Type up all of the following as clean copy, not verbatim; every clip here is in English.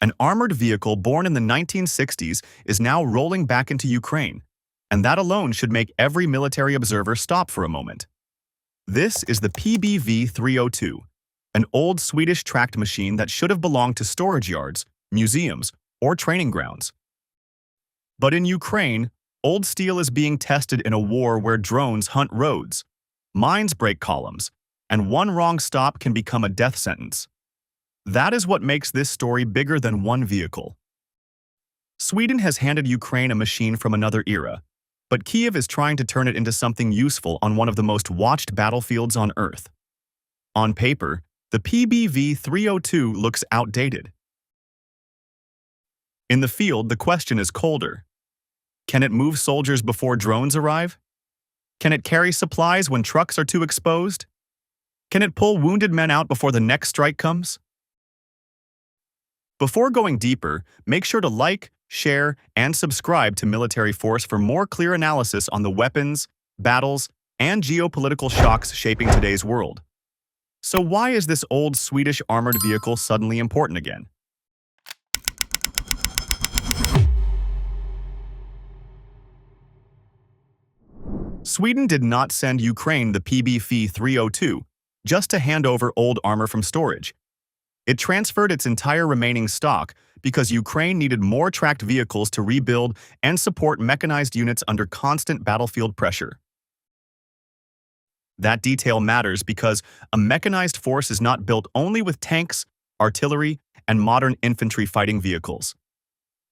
An armored vehicle born in the 1960s is now rolling back into Ukraine, and that alone should make every military observer stop for a moment. This is the PBV-302, an old Swedish tracked machine that should have belonged to storage yards, museums, or training grounds. But in Ukraine, old steel is being tested in a war where drones hunt roads, mines break columns, and one wrong stop can become a death sentence. That is what makes this story bigger than one vehicle. Sweden has handed Ukraine a machine from another era, but Kiev is trying to turn it into something useful on one of the most watched battlefields on Earth. On paper, the PBV-302 looks outdated. In the field, the question is colder. Can it move soldiers before drones arrive? Can it carry supplies when trucks are too exposed? Can it pull wounded men out before the next strike comes? Before going deeper, make sure to like, share, and subscribe to Military Force for more clear analysis on the weapons, battles, and geopolitical shocks shaping today's world. So why is this old Swedish armored vehicle suddenly important again? Sweden did not send Ukraine the PBV-302 just to hand over old armor from storage. It transferred its entire remaining stock because Ukraine needed more tracked vehicles to rebuild and support mechanized units under constant battlefield pressure. That detail matters because a mechanized force is not built only with tanks, artillery, and modern infantry fighting vehicles.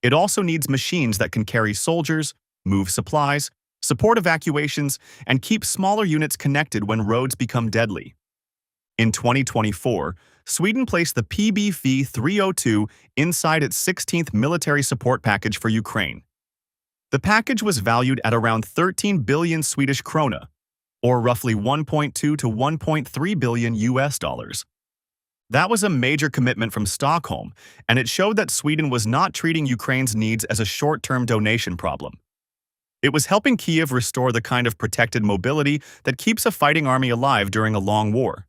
It also needs machines that can carry soldiers, move supplies, support evacuations, and keep smaller units connected when roads become deadly. In 2024, Sweden placed the PBV-302 inside its 16th military support package for Ukraine. The package was valued at around 13 billion Swedish krona, or roughly 1.2 to 1.3 billion US dollars. That was a major commitment from Stockholm, and it showed that Sweden was not treating Ukraine's needs as a short-term donation problem. It was helping Kiev restore the kind of protected mobility that keeps a fighting army alive during a long war.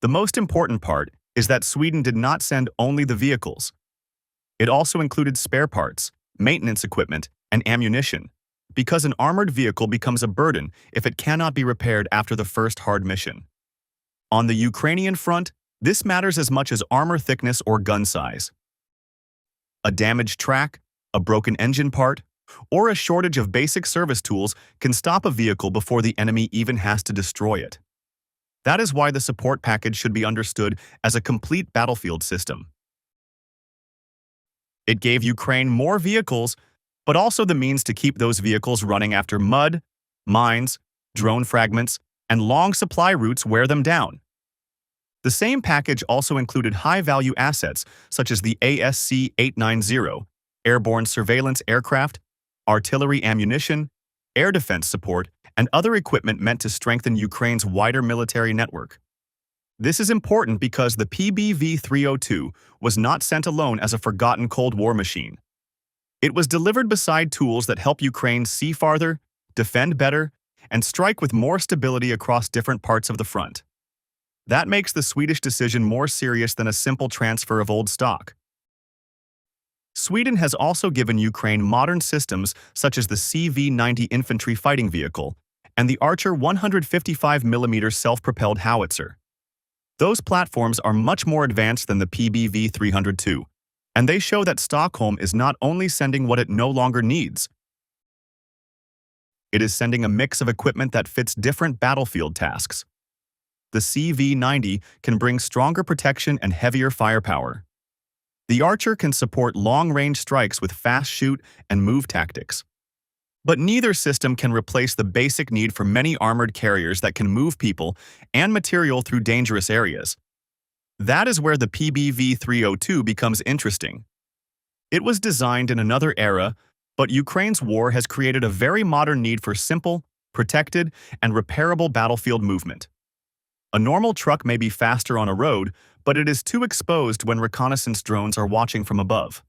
The most important part is that Sweden did not send only the vehicles. It also included spare parts, maintenance equipment, and ammunition, because an armored vehicle becomes a burden if it cannot be repaired after the first hard mission. On the Ukrainian front, this matters as much as armor thickness or gun size. A damaged track, a broken engine part, or a shortage of basic service tools can stop a vehicle before the enemy even has to destroy it. That is why the support package should be understood as a complete battlefield system. It gave Ukraine more vehicles, but also the means to keep those vehicles running after mud, mines, drone fragments, and long supply routes wear them down. The same package also included high-value assets such as the ASC-890, airborne surveillance aircraft, artillery ammunition, air defense support, and other equipment meant to strengthen Ukraine's wider military network. This is important because the PBV-302 was not sent alone as a forgotten Cold War machine. It was delivered beside tools that help Ukraine see farther, defend better, and strike with more stability across different parts of the front. That makes the Swedish decision more serious than a simple transfer of old stock. Sweden has also given Ukraine modern systems such as the CV-90 infantry fighting vehicle and the Archer 155mm self-propelled howitzer. Those platforms are much more advanced than the PBV-302, and they show that Stockholm is not only sending what it no longer needs. It is sending a mix of equipment that fits different battlefield tasks. The CV-90 can bring stronger protection and heavier firepower. The Archer can support long-range strikes with fast shoot and move tactics. But neither system can replace the basic need for many armored carriers that can move people and material through dangerous areas. That is where the PBV-302 becomes interesting. It was designed in another era, but Ukraine's war has created a very modern need for simple, protected, and repairable battlefield movement. A normal truck may be faster on a road, but it is too exposed when reconnaissance drones are watching from above.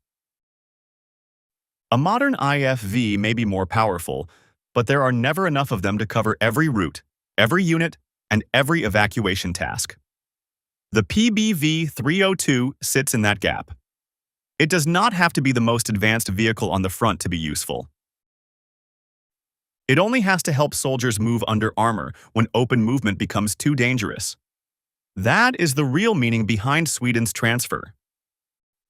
A modern IFV may be more powerful, but there are never enough of them to cover every route, every unit, and every evacuation task. The PBV-302 sits in that gap. It does not have to be the most advanced vehicle on the front to be useful. It only has to help soldiers move under armor when open movement becomes too dangerous. That is the real meaning behind Sweden's transfer.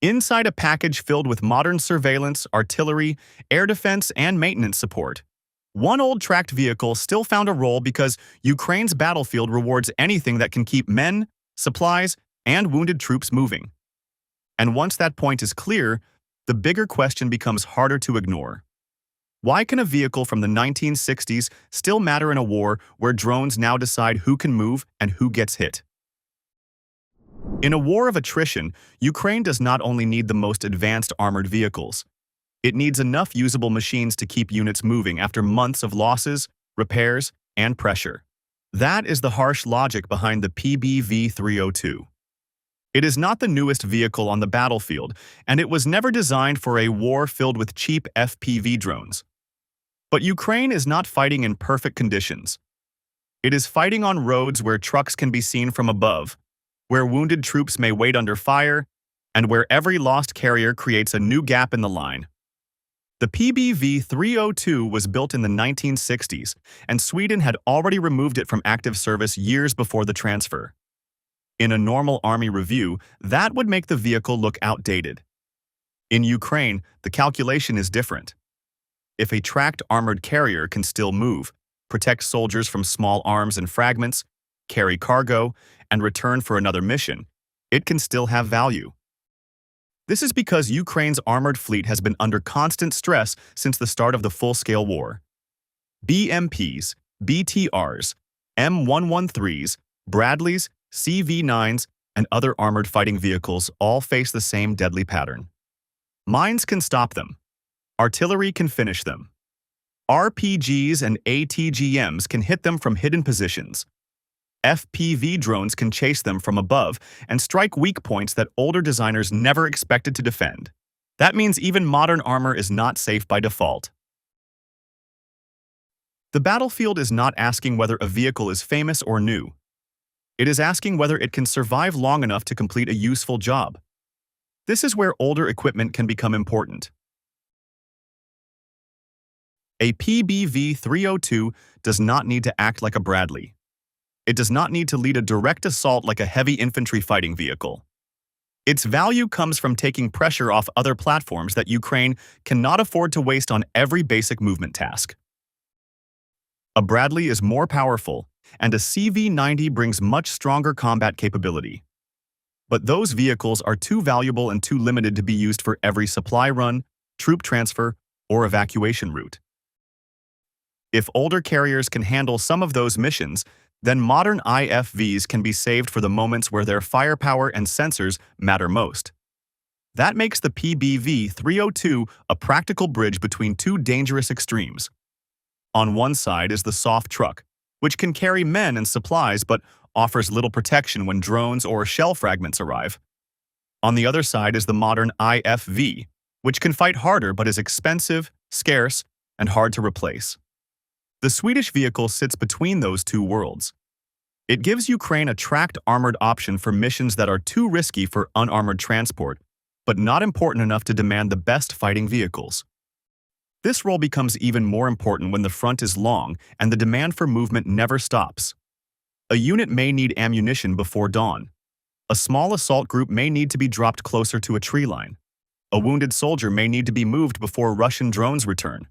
Inside a package filled with modern surveillance, artillery, air defense, and maintenance support, one old tracked vehicle still found a role because Ukraine's battlefield rewards anything that can keep men, supplies, and wounded troops moving. And once that point is clear, the bigger question becomes harder to ignore. Why can a vehicle from the 1960s still matter in a war where drones now decide who can move and who gets hit? In a war of attrition, Ukraine does not only need the most advanced armored vehicles. It needs enough usable machines to keep units moving after months of losses, repairs, and pressure. That is the harsh logic behind the PBV-302. It is not the newest vehicle on the battlefield, and it was never designed for a war filled with cheap FPV drones. But Ukraine is not fighting in perfect conditions. It is fighting on roads where trucks can be seen from above, where wounded troops may wait under fire, and where every lost carrier creates a new gap in the line. The PBV-302 was built in the 1960s, and Sweden had already removed it from active service years before the transfer. In a normal army review, that would make the vehicle look outdated. In Ukraine, the calculation is different. If a tracked armored carrier can still move, protect soldiers from small arms and fragments, carry cargo, and return for another mission, it can still have value. This is because Ukraine's armored fleet has been under constant stress since the start of the full-scale war. BMPs, BTRs, M113s, Bradleys, CV9s, and other armored fighting vehicles all face the same deadly pattern. Mines can stop them. Artillery can finish them. RPGs and ATGMs can hit them from hidden positions. FPV drones can chase them from above and strike weak points that older designers never expected to defend. That means even modern armor is not safe by default. The battlefield is not asking whether a vehicle is famous or new. It is asking whether it can survive long enough to complete a useful job. This is where older equipment can become important. A PBV-302 does not need to act like a Bradley. It does not need to lead a direct assault like a heavy infantry fighting vehicle. Its value comes from taking pressure off other platforms that Ukraine cannot afford to waste on every basic movement task. A Bradley is more powerful, and a CV-90 brings much stronger combat capability. But those vehicles are too valuable and too limited to be used for every supply run, troop transfer, or evacuation route. If older carriers can handle some of those missions, then modern IFVs can be saved for the moments where their firepower and sensors matter most. That makes the PBV-302 a practical bridge between two dangerous extremes. On one side is the soft truck, which can carry men and supplies but offers little protection when drones or shell fragments arrive. On the other side is the modern IFV, which can fight harder but is expensive, scarce, and hard to replace. The Swedish vehicle sits between those two worlds. It gives Ukraine a tracked armored option for missions that are too risky for unarmored transport, but not important enough to demand the best fighting vehicles. This role becomes even more important when the front is long and the demand for movement never stops. A unit may need ammunition before dawn. A small assault group may need to be dropped closer to a tree line. A wounded soldier may need to be moved before Russian drones return.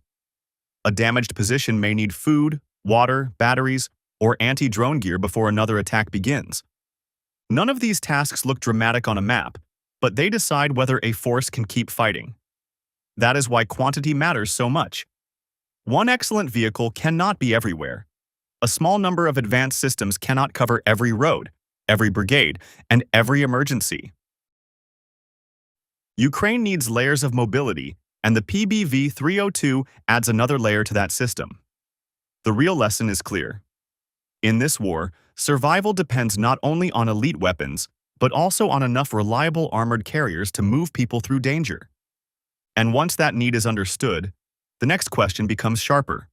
A damaged position may need food, water, batteries, or anti-drone gear before another attack begins. None of these tasks look dramatic on a map, but they decide whether a force can keep fighting. That is why quantity matters so much. One excellent vehicle cannot be everywhere. A small number of advanced systems cannot cover every road, every brigade, and every emergency. Ukraine needs layers of mobility, and the PBV-302 adds another layer to that system. The real lesson is clear. In this war, survival depends not only on elite weapons, but also on enough reliable armored carriers to move people through danger. And once that need is understood, the next question becomes sharper.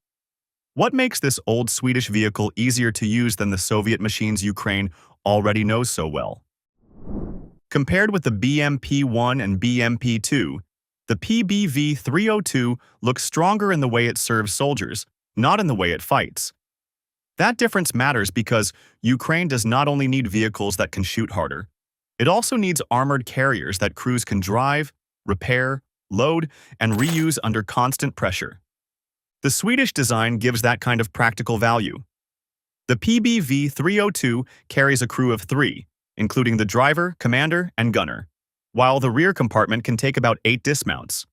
What makes this old Swedish vehicle easier to use than the Soviet machines Ukraine already knows so well? Compared with the BMP-1 and BMP-2, the PBV-302 looks stronger in the way it serves soldiers, not in the way it fights. That difference matters because Ukraine does not only need vehicles that can shoot harder, it also needs armored carriers that crews can drive, repair, load, and reuse under constant pressure. The Swedish design gives that kind of practical value. The PBV-302 carries a crew of 3, including the driver, commander, and gunner, while the rear compartment can take about 8 dismounts.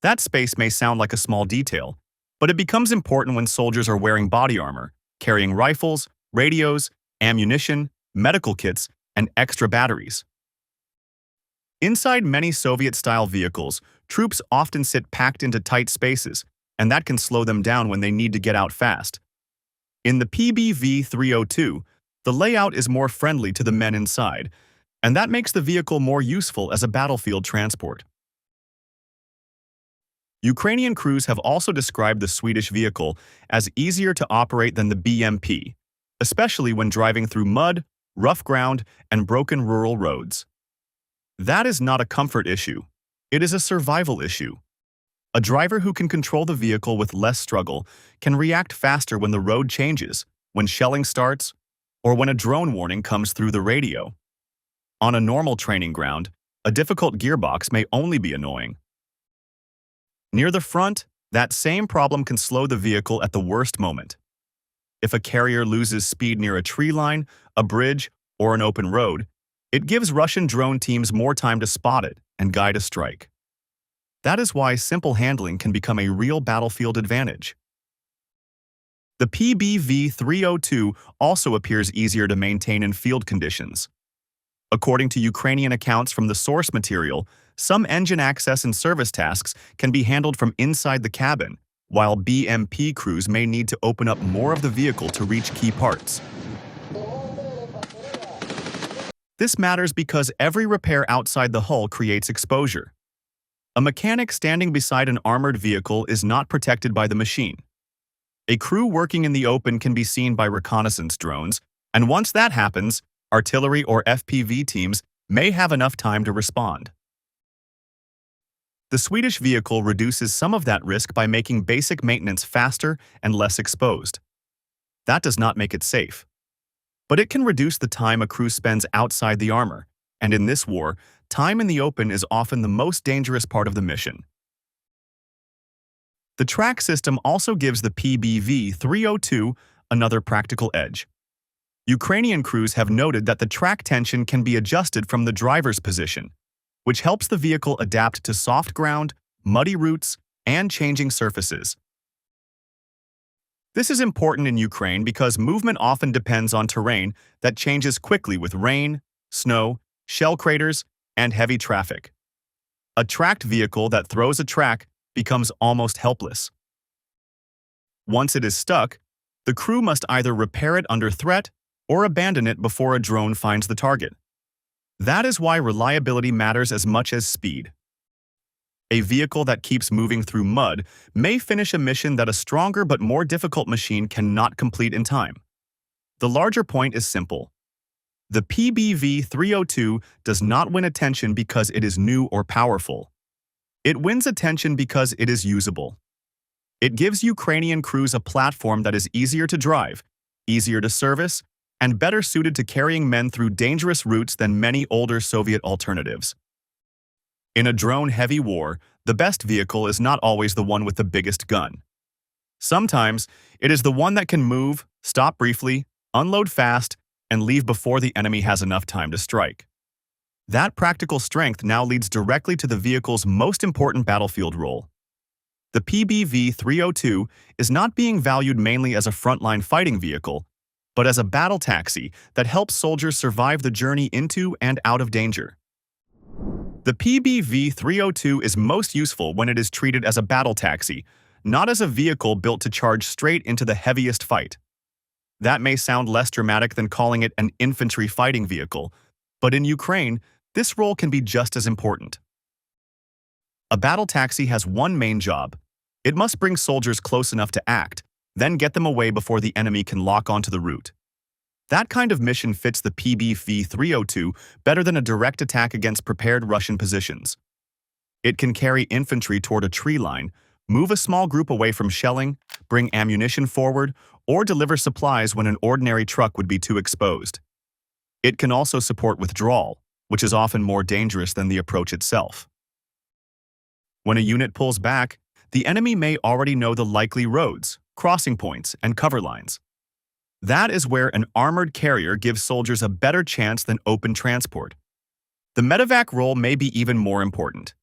That space may sound like a small detail, but it becomes important when soldiers are wearing body armor, carrying rifles, radios, ammunition, medical kits, and extra batteries. Inside many Soviet-style vehicles, troops often sit packed into tight spaces, and that can slow them down when they need to get out fast. In the PBV-302, the layout is more friendly to the men inside, and that makes the vehicle more useful as a battlefield transport. Ukrainian crews have also described the Swedish vehicle as easier to operate than the BMP, especially when driving through mud, rough ground, and broken rural roads. That is not a comfort issue. It is a survival issue. A driver who can control the vehicle with less struggle can react faster when the road changes, when shelling starts, or when a drone warning comes through the radio. On a normal training ground, a difficult gearbox may only be annoying. Near the front, that same problem can slow the vehicle at the worst moment. If a carrier loses speed near a tree line, a bridge, or an open road, it gives Russian drone teams more time to spot it and guide a strike. That is why simple handling can become a real battlefield advantage. The PBV-302 also appears easier to maintain in field conditions. According to Ukrainian accounts from the source material, some engine access and service tasks can be handled from inside the cabin, while BMP crews may need to open up more of the vehicle to reach key parts. This matters because every repair outside the hull creates exposure. A mechanic standing beside an armored vehicle is not protected by the machine. A crew working in the open can be seen by reconnaissance drones, and once that happens, artillery or FPV teams may have enough time to respond. The Swedish vehicle reduces some of that risk by making basic maintenance faster and less exposed. That does not make it safe. But it can reduce the time a crew spends outside the armor, and in this war, time in the open is often the most dangerous part of the mission. The track system also gives the PBV-302 another practical edge. Ukrainian crews have noted that the track tension can be adjusted from the driver's position, which helps the vehicle adapt to soft ground, muddy routes, and changing surfaces. This is important in Ukraine because movement often depends on terrain that changes quickly with rain, snow, shell craters, and heavy traffic. A tracked vehicle that throws a track becomes almost helpless. Once it is stuck, the crew must either repair it under threat or abandon it before a drone finds the target. That is why reliability matters as much as speed. A vehicle that keeps moving through mud may finish a mission that a stronger but more difficult machine cannot complete in time. The larger point is simple. The PBV-302 does not win attention because it is new or powerful. It wins attention because it is usable. It gives Ukrainian crews a platform that is easier to drive, easier to service, and better suited to carrying men through dangerous routes than many older Soviet alternatives. In a drone-heavy war, the best vehicle is not always the one with the biggest gun. Sometimes, it is the one that can move, stop briefly, unload fast, and leave before the enemy has enough time to strike. That practical strength now leads directly to the vehicle's most important battlefield role. The PBV-302 is not being valued mainly as a frontline fighting vehicle, but as a battle taxi that helps soldiers survive the journey into and out of danger. The PBV-302 is most useful when it is treated as a battle taxi, not as a vehicle built to charge straight into the heaviest fight. That may sound less dramatic than calling it an infantry fighting vehicle, but in Ukraine, this role can be just as important. A battle taxi has one main job. It must bring soldiers close enough to act, then get them away before the enemy can lock onto the route. That kind of mission fits the PBV-302 better than a direct attack against prepared Russian positions. It can carry infantry toward a tree line, move a small group away from shelling, bring ammunition forward, or deliver supplies when an ordinary truck would be too exposed. It can also support withdrawal, which is often more dangerous than the approach itself. When a unit pulls back, the enemy may already know the likely roads, crossing points, and cover lines. That is where an armored carrier gives soldiers a better chance than open transport. The medevac role may be even more important.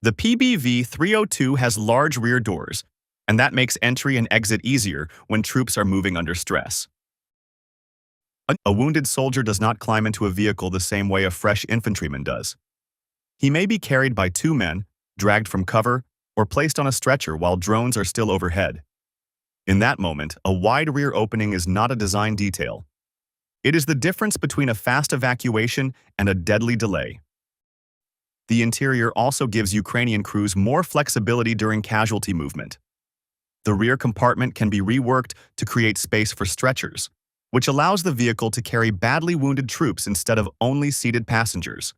The PBV-302 has large rear doors, and that makes entry and exit easier when troops are moving under stress. A wounded soldier does not climb into a vehicle the same way a fresh infantryman does. He may be carried by two men, dragged from cover, or placed on a stretcher while drones are still overhead. In that moment, a wide rear opening is not a design detail. It is the difference between a fast evacuation and a deadly delay. The interior also gives Ukrainian crews more flexibility during casualty movement. The rear compartment can be reworked to create space for stretchers, which allows the vehicle to carry badly wounded troops instead of only seated passengers.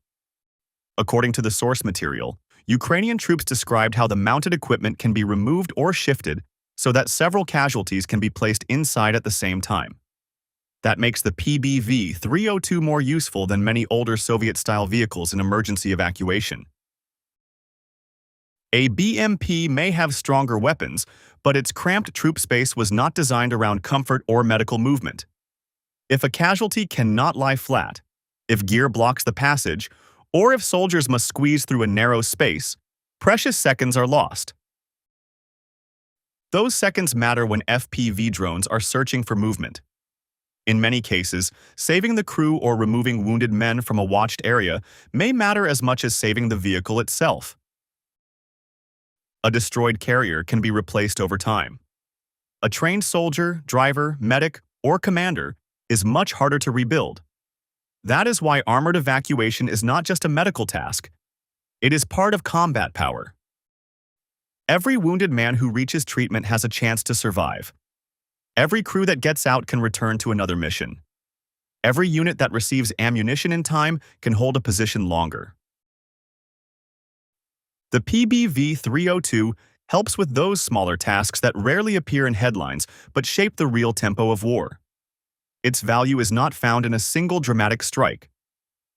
According to the source material, Ukrainian troops described how the mounted equipment can be removed or shifted so that several casualties can be placed inside at the same time. That makes the PBV-302 more useful than many older Soviet-style vehicles in emergency evacuation. A BMP may have stronger weapons, but its cramped troop space was not designed around comfort or medical movement. If a casualty cannot lie flat, if gear blocks the passage, or if soldiers must squeeze through a narrow space, precious seconds are lost. Those seconds matter when FPV drones are searching for movement. In many cases, saving the crew or removing wounded men from a watched area may matter as much as saving the vehicle itself. A destroyed carrier can be replaced over time. A trained soldier, driver, medic, or commander is much harder to rebuild. That is why armored evacuation is not just a medical task. It is part of combat power. Every wounded man who reaches treatment has a chance to survive. Every crew that gets out can return to another mission. Every unit that receives ammunition in time can hold a position longer. The PBV-302 helps with those smaller tasks that rarely appear in headlines but shape the real tempo of war. Its value is not found in a single dramatic strike.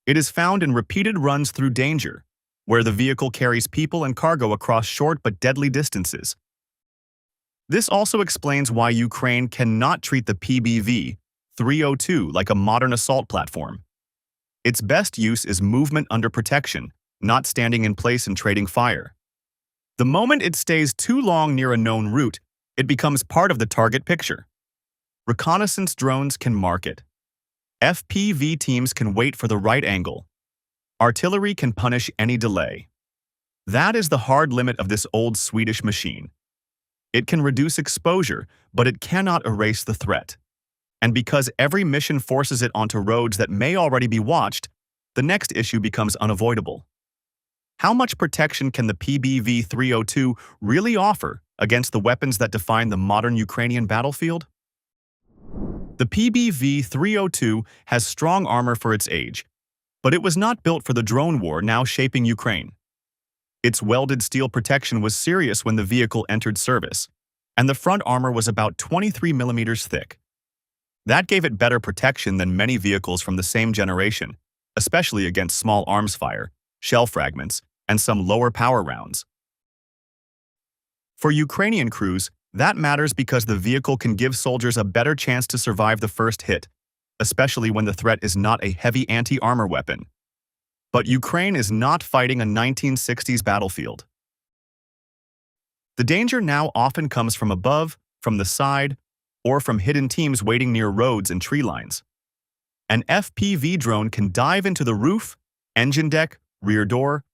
It is found in repeated runs through danger, where the vehicle carries people and cargo across short but deadly distances. This also explains why Ukraine cannot treat the PBV-302 like a modern assault platform. Its best use is movement under protection, not standing in place and trading fire. The moment it stays too long near a known route, it becomes part of the target picture. Reconnaissance drones can mark it. FPV teams can wait for the right angle. Artillery can punish any delay. That is the hard limit of this old Swedish machine. It can reduce exposure, but it cannot erase the threat. And because every mission forces it onto roads that may already be watched, the next issue becomes unavoidable. How much protection can the PBV-302 really offer against the weapons that define the modern Ukrainian battlefield? The PBV-302 has strong armor for its age, but it was not built for the drone war now shaping Ukraine. Its welded steel protection was serious when the vehicle entered service, and the front armor was about 23 millimeters thick. That gave it better protection than many vehicles from the same generation, especially against small arms fire, shell fragments, and some lower power rounds. For Ukrainian crews, that matters because the vehicle can give soldiers a better chance to survive the first hit, especially when the threat is not a heavy anti-armor weapon. But Ukraine is not fighting a 1960s battlefield. The danger now often comes from above, from the side, or from hidden teams waiting near roads and tree lines. An FPV drone can dive into the roof, engine deck, rear door,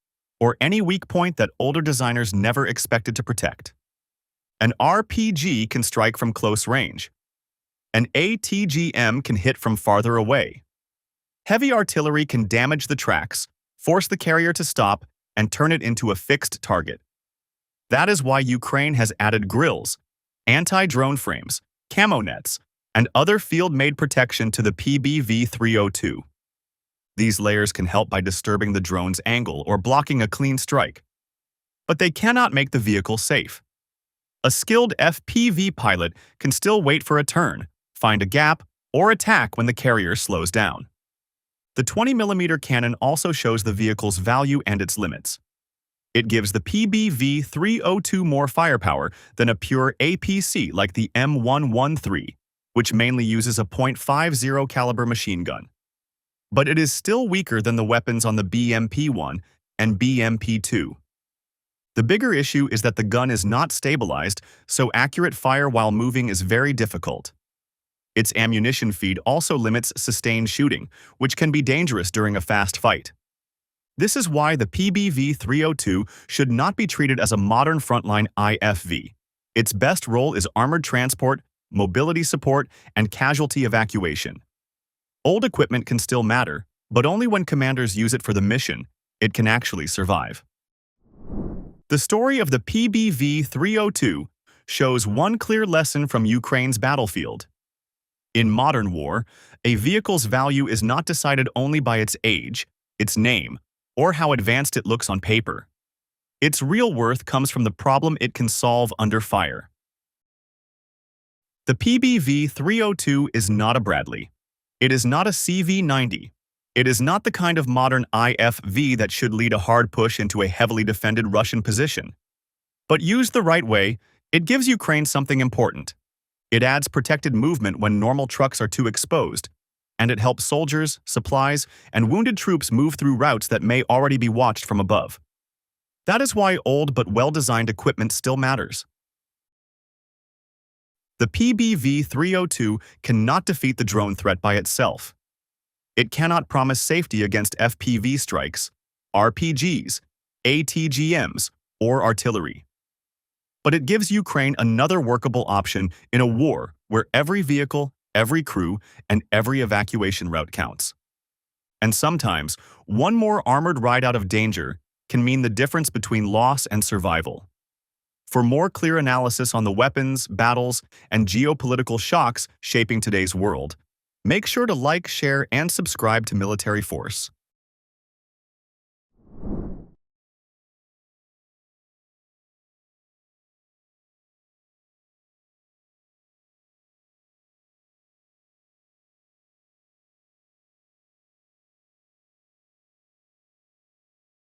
or any weak point that older designers never expected to protect. An RPG can strike from close range. An ATGM can hit from farther away. Heavy artillery can damage the tracks, force the carrier to stop, and turn it into a fixed target. That is why Ukraine has added grills, anti-drone frames, camo nets, and other field-made protection to the PBV-302. These layers can help by disturbing the drone's angle or blocking a clean strike. But they cannot make the vehicle safe. A skilled FPV pilot can still wait for a turn, find a gap, or attack when the carrier slows down. The 20mm cannon also shows the vehicle's value and its limits. It gives the PBV-302 more firepower than a pure APC like the M113, which mainly uses a .50 caliber machine gun. But it is still weaker than the weapons on the BMP-1 and BMP-2. The bigger issue is that the gun is not stabilized, so accurate fire while moving is very difficult. Its ammunition feed also limits sustained shooting, which can be dangerous during a fast fight. This is why the PBV-302 should not be treated as a modern frontline IFV. Its best role is armored transport, mobility support, and casualty evacuation. Old equipment can still matter, but only when commanders use it for the mission, it can actually survive. The story of the PBV-302 shows one clear lesson from Ukraine's battlefield. In modern war, a vehicle's value is not decided only by its age, its name, or how advanced it looks on paper. Its real worth comes from the problem it can solve under fire. The PBV-302 is not a Bradley. It is not a CV-90. It is not the kind of modern IFV that should lead a hard push into a heavily defended Russian position. But used the right way, it gives Ukraine something important. It adds protected movement when normal trucks are too exposed, and it helps soldiers, supplies, and wounded troops move through routes that may already be watched from above. That is why old but well-designed equipment still matters. The PBV-302 cannot defeat the drone threat by itself. It cannot promise safety against FPV strikes, RPGs, ATGMs, or artillery. But it gives Ukraine another workable option in a war where every vehicle, every crew, and every evacuation route counts. And sometimes, one more armored ride out of danger can mean the difference between loss and survival. For more clear analysis on the weapons, battles, and geopolitical shocks shaping today's world, make sure to like, share, and subscribe to Military Force.